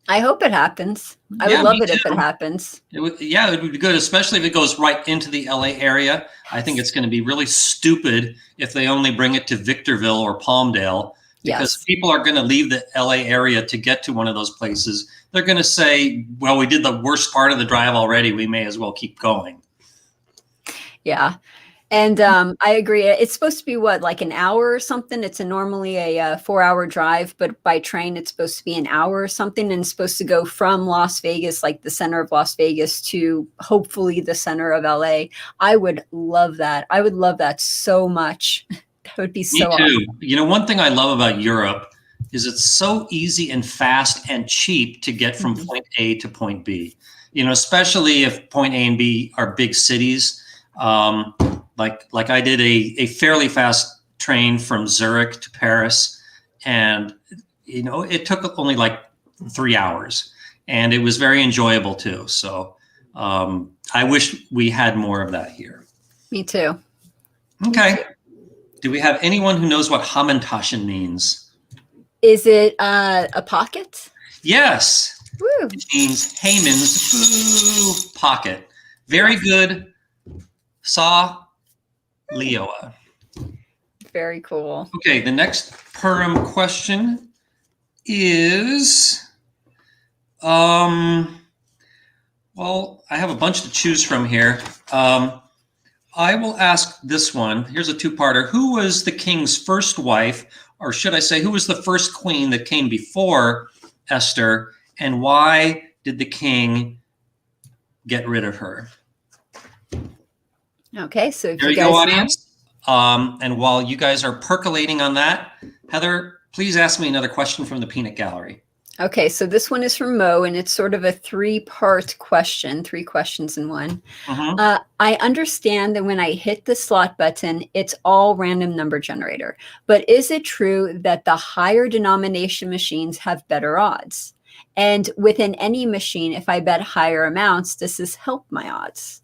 I hope it happens. I would love it if it happens. It would be good, especially if it goes right into the LA area. I think it's going to be really stupid if they only bring it to Victorville or Palmdale, because people are going to leave the LA area to get to one of those places. They're going to say, well, we did the worst part of the drive already. We may as well keep going. Yeah. And I agree. It's supposed to be like an hour or something. It's normally a 4-hour drive, but by train, it's supposed to be an hour or something. And it's supposed to go from Las Vegas, like the center of Las Vegas, to hopefully the center of LA. I would love that. I would love that so much. That would be so Me too. awesome. One thing I love about Europe is it's so easy and fast and cheap to get from point A to point B. Especially if point A and B are big cities. Like I did a fairly fast train from Zurich to Paris, and it took only like 3 hours, and it was very enjoyable too. So I wish we had more of that here. Me too. Okay. Me too. Do we have anyone who knows what Hamantaschen means? Is it a pocket? Yes. Woo. It means Haman's pocket. Very good. Saw Leoa. Very cool. Okay, the next Purim question is, well, I have a bunch to choose from here. I will ask this one. Here's a two-parter. Who was the king's first wife, or should I say, who was the first queen that came before Esther, and why did the king get rid of her? Okay, so if there you go, audience. And while you guys are percolating on that, Heather, please ask me another question from the peanut gallery. Okay, so this one is from Mo, and it's sort of a 3-part question, 3 questions in one. I understand that when I hit the slot button, it's all random number generator. But is it true that the higher denomination machines have better odds? And within any machine, if I bet higher amounts, does this help my odds?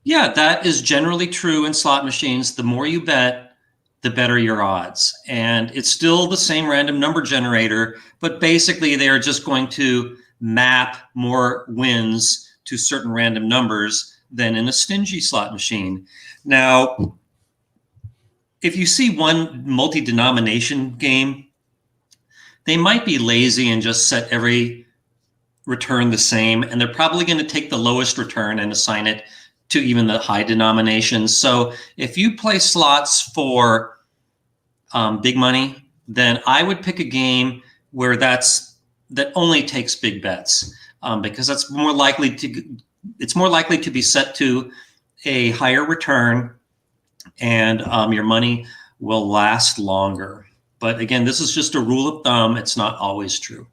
Yeah, that is generally true in slot machines. The more you bet, the better your odds. And it's still the same random number generator, but basically they are just going to map more wins to certain random numbers than in a stingy slot machine. Now, if you see one multi-denomination game, they might be lazy and just set every return the same, and they're probably going to take the lowest return and assign it to even the high denominations. So if you play slots for big money, then I would pick a game where that only takes big bets, because it's more likely to be set to a higher return, and your money will last longer. But again, this is just a rule of thumb. It's not always true.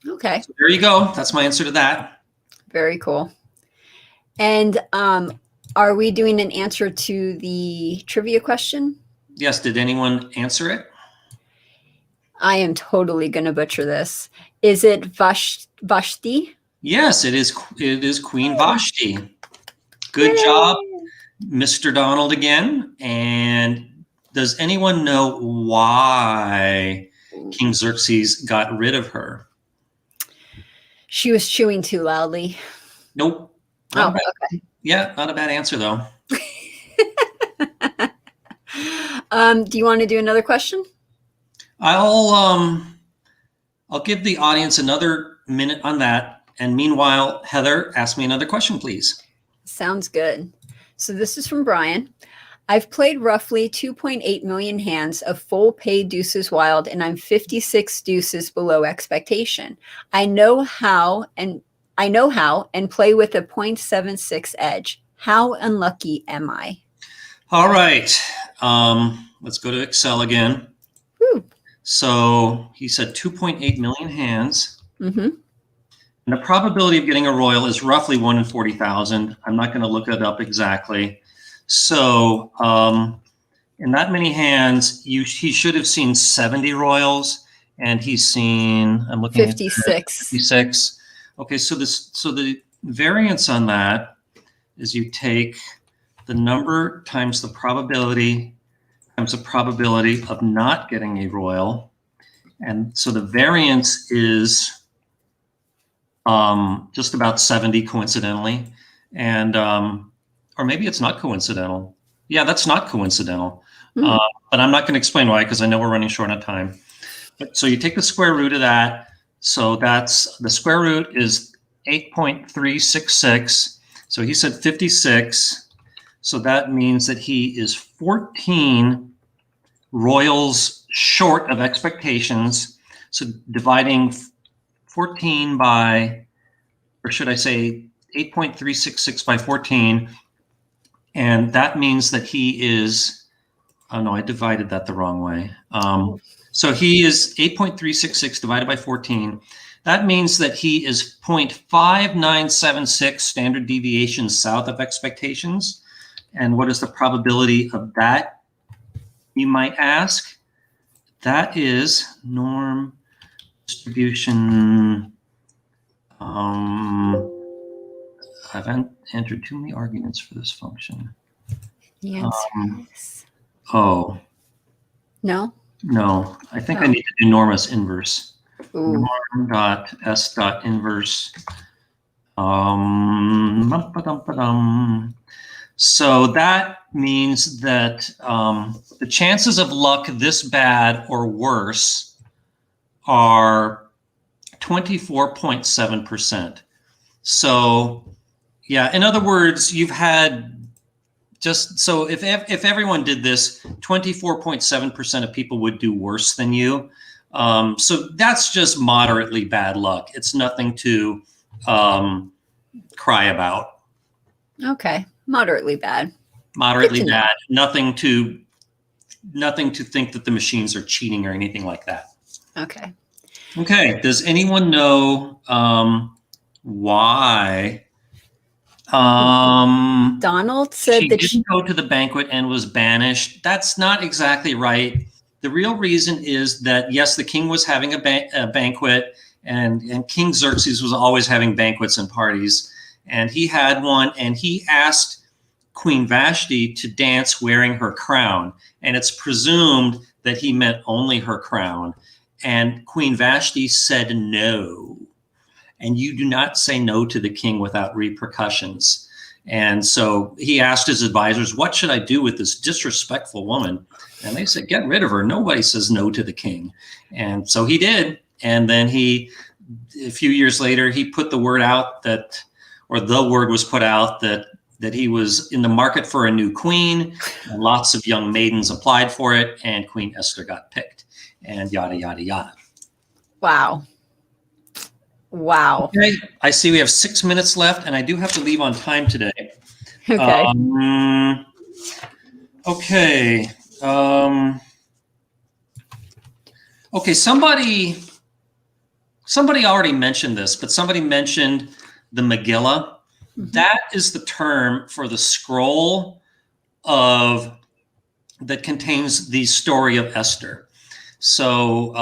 Okay. So there you go. That's my answer to that. Very cool. And are we doing an answer to the trivia question? Yes. Did anyone answer it? I am totally going to butcher this. Is it Vashti? Yes, it is. It is Queen Vashti. Good job, Mr. Donald again. And does anyone know why King Xerxes got rid of her? She was chewing too loudly. Nope. Oh, okay. Yeah, not a bad answer though. Do you want to do another question? I'll give the audience another minute on that. And meanwhile, Heather, ask me another question, please. Sounds good. So this is from Brian. I've played roughly 2.8 million hands of full pay deuces wild, and I'm 56 deuces below expectation. I know how and play with a 0.76 edge. How unlucky am I? All right. Let's go to Excel again. Woo. So he said 2.8 million hands. Mm-hmm. And the probability of getting a royal is roughly 1 in 40,000. I'm not going to look it up exactly. So in that many hands, he should have seen 70 royals, and he's seen, I'm looking 56. At 56. Okay, so the variance on that is you take the number times the probability times the probability of not getting a royal, and so the variance is just about 70 coincidentally, and or maybe it's not coincidental. Yeah, that's not coincidental. But I'm not going to explain why, because I know we're running short on time. But so you take the square root of that. So that's the square root is 8.366. So he said 56. So that means that he is 14 royals short of expectations. So dividing 14 by, or should I say 8.366 by 14, and that means that he is, oh no, I divided that the wrong way. So he is 8.366 divided by 14. That means that he is 0.5976 standard deviations south of expectations. And what is the probability of that, you might ask? That is norm distribution. I've entered too many arguments for this function. The answer is... Oh. No? No, I think I need to do norm as inverse. Ooh. Norm dot s dot inverse. So that means that the chances of luck this bad or worse are 24.7%. So yeah, in other words, you've had just, so if everyone did this, 24.7% of people would do worse than you. So that's just moderately bad luck. It's nothing to cry about. Okay, moderately bad. Moderately bad. Nothing to think that the machines are cheating or anything like that. Okay. Okay. Does anyone know why? Donald said that she didn't go to the banquet and was banished. That's not exactly right. The real reason is that, yes, the king was having a banquet, and King Xerxes was always having banquets and parties. And he had one, and he asked Queen Vashti to dance wearing her crown. And it's presumed that he meant only her crown. And Queen Vashti said no. And you do not say no to the king without repercussions. And so he asked his advisors, what should I do with this disrespectful woman? And they said, get rid of her. Nobody says no to the king. And so he did. And then a few years later, he put the word out the word was put out that he was in the market for a new queen, and lots of young maidens applied for it, and Queen Esther got picked, and yada, yada, yada. Wow. Wow. Okay, I see we have 6 minutes left, and I do have to leave on time today. Okay. Okay. Okay, somebody already mentioned this, but somebody mentioned the Megillah. Mm-hmm. That is the term for the scroll that contains the story of Esther. So,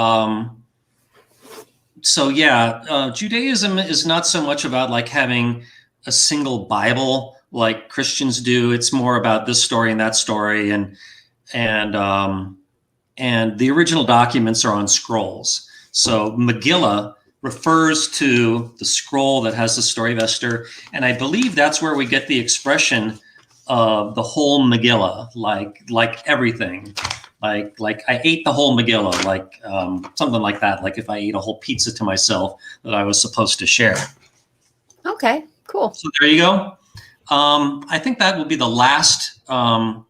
Judaism is not so much about like having a single Bible like Christians do. It's more about this story and that story, and the original documents are on scrolls. So Megillah refers to the scroll that has the story of Esther, and I believe that's where we get the expression of the whole Megillah, like everything. Like I ate the whole Megillah, like something like that. Like if I ate a whole pizza to myself that I was supposed to share. Okay, cool. So there you go. I think that will be the last question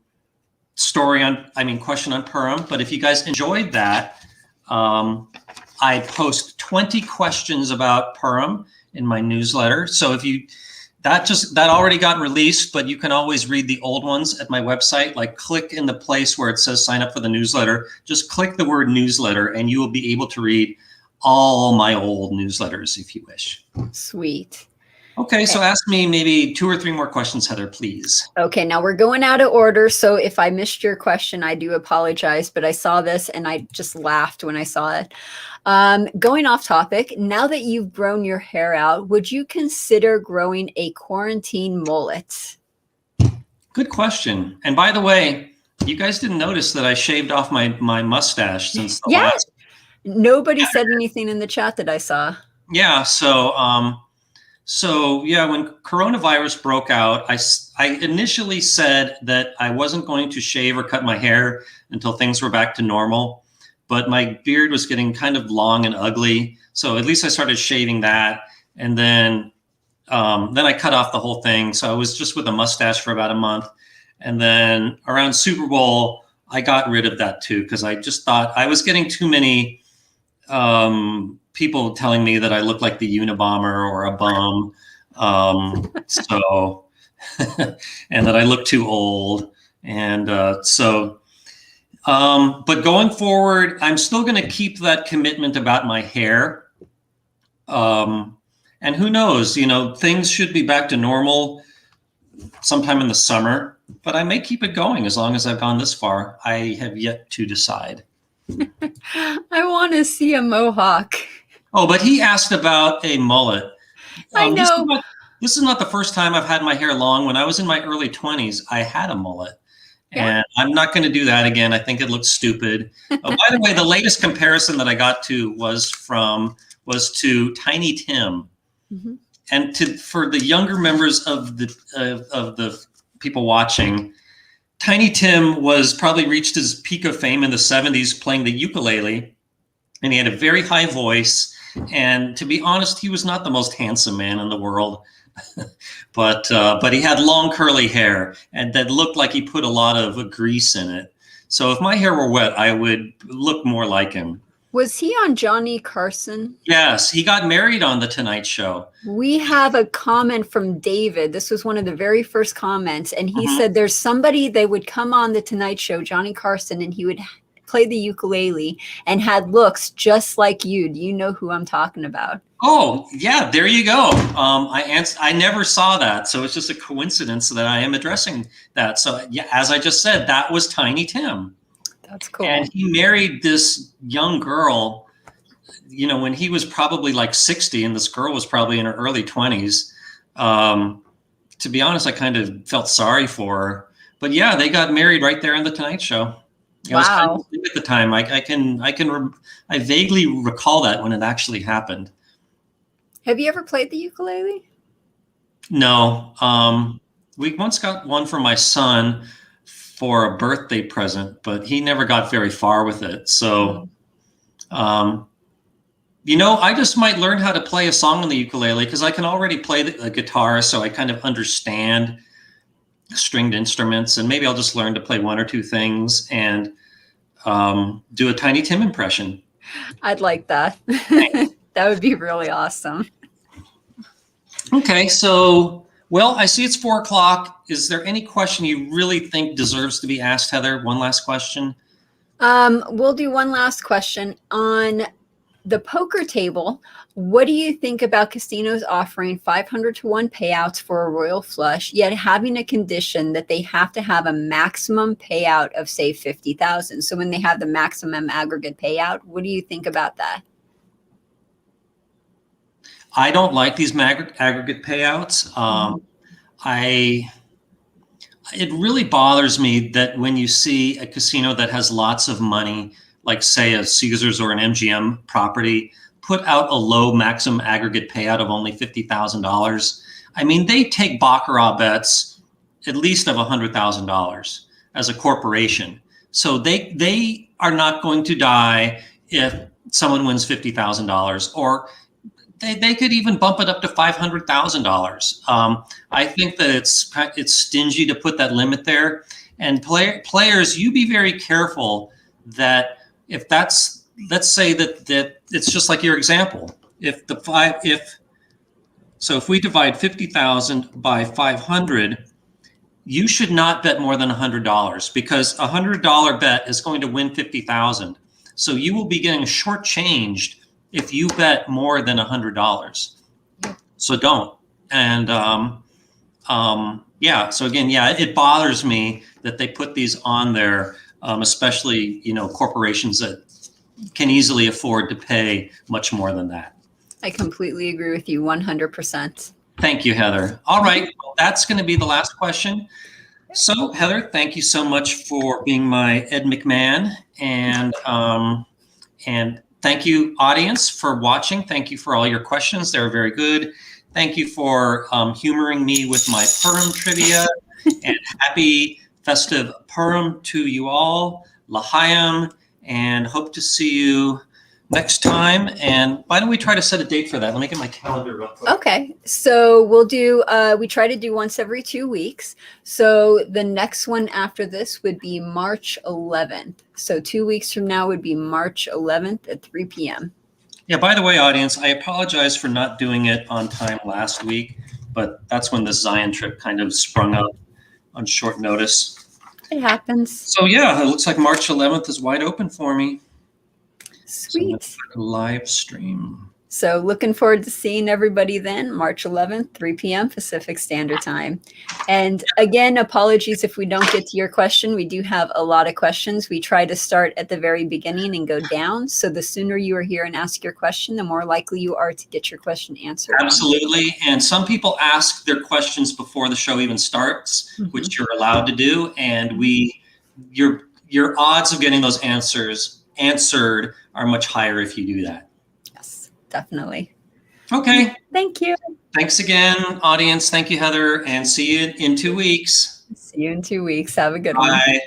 on Purim. But if you guys enjoyed that, I post 20 questions about Purim in my newsletter. So if that already got released, but you can always read the old ones at my website. Like click in the place where it says sign up for the newsletter. Just click the word newsletter and you will be able to read all my old newsletters if you wish. Sweet. Okay, so ask me maybe 2 or 3 more questions, Heather, please. Okay, now we're going out of order. So if I missed your question, I do apologize, but I saw this and I just laughed when I saw it. Going off topic, now that you've grown your hair out, would you consider growing a quarantine mullet? Good question. And by the way, you guys didn't notice that I shaved off my mustache since the last. Nobody said anything in the chat that I saw. Yeah, So when coronavirus broke out, I initially said that I wasn't going to shave or cut my hair until things were back to normal, but my beard was getting kind of long and ugly. So at least I started shaving that, and then I cut off the whole thing. So I was just with a mustache for about a month, and then around Super Bowl, I got rid of that too because I just thought I was getting too many people telling me that I look like the Unabomber or a bum, and that I look too old. And but going forward, I'm still going to keep that commitment about my hair. And who knows, things should be back to normal sometime in the summer, but I may keep it going as long as I've gone this far. I have yet to decide. I want to see a mohawk. Oh, but he asked about a mullet. I know. This is not the first time I've had my hair long. When I was in my early 20s, I had a mullet. Yeah. And I'm not going to do that again. I think it looks stupid. By the way, the latest comparison that I got to was to Tiny Tim. Mm-hmm. And for the younger members of the people watching, Tiny Tim was probably reached his peak of fame in the 70s playing the ukulele, and he had a very high voice. And to be honest, he was not the most handsome man in the world, but he had long curly hair and that looked like he put a lot of grease in it. So if my hair were wet, I would look more like him. Was he on Johnny Carson? Yes, he got married on The Tonight Show. We have a comment from David. This was one of the very first comments. And he said there's somebody that would come on The Tonight Show, Johnny Carson, and he would play the ukulele and had looks just like you. Do you know who I'm talking about? Oh, yeah, there you go. I never saw that. So it's just a coincidence that I am addressing that. So yeah, as I just said, that was Tiny Tim. That's cool. And he married this young girl, when he was probably like 60 and this girl was probably in her early 20s. To be honest, I kind of felt sorry for her. But yeah, they got married right there on The Tonight Show. It was kind of at the time. I vaguely recall that when it actually happened. Have you ever played the ukulele? No. We once got one for my son for a birthday present, but he never got very far with it. So, you know, I just might learn how to play a song on the ukulele because I can already play the guitar, so I kind of understand stringed instruments, and maybe I'll just learn to play one or two things and do a Tiny Tim impression. I'd like that. That would be really awesome. Okay, so, well, I see it's 4 o'clock. Is there any question you really think deserves to be asked, Heather? One last question. We'll do one last question. On the poker table, what do you think about casinos offering 500 to 1 payouts for a royal flush, yet having a condition that they have to have a maximum payout of, say, 50,000? So when they have the maximum aggregate payout, what do you think about that? I don't like these aggregate payouts. It really bothers me that when you see a casino that has lots of money, like say a Caesars or an MGM property, put out a low maximum aggregate payout of only $50,000. I mean, they take baccarat bets at least of $100,000 as a corporation. So they are not going to die if someone wins $50,000, or they could even bump it up to $500,000. I think that it's stingy to put that limit there. And players, you be very careful that if that's, let's say that it's just like your example. If we divide 50,000 by 500, you should not bet more than $100, because a $100 bet is going to win 50,000. So you will be getting shortchanged if you bet more than $100. So don't. And yeah, so again, yeah, it bothers me that they put these on there, especially, you know, corporations that can easily afford to pay much more than that. I completely agree with you 100%. Thank you, Heather. All right, well, that's going to be the last question. So, Heather, thank you so much for being my Ed McMahon, and thank you, audience, for watching. Thank you for all your questions. They were very good. Thank you for humoring me with my Purim trivia, and happy festive Purim to you all. L'chaim, and hope to see you next time. And why don't we try to set a date for that? Let me get my calendar real quick. Okay, so we'll do, we try to do once every 2 weeks. So the next one after this would be March 11th. So 2 weeks from now would be March 11th at 3 p.m. Yeah, by the way, audience, I apologize for not doing it on time last week, but that's when the Zion trip kind of sprung up on short notice. It happens. So yeah, it looks like March 11th is wide open for me. Sweet. So live stream. So looking forward to seeing everybody then, March 11th, 3 p.m. Pacific Standard Time. And again, apologies if we don't get to your question. We do have a lot of questions. We try to start at the very beginning and go down. So the sooner you are here and ask your question, the more likely you are to get your question answered. Absolutely. And some people ask their questions before the show even starts, which you're allowed to do. And your odds of getting those answers answered are much higher if you do that. Yes, definitely. Okay. Thank you. Thanks again, audience. Thank you, Heather, and see you in 2 weeks. See you in 2 weeks. Have a good one. Bye.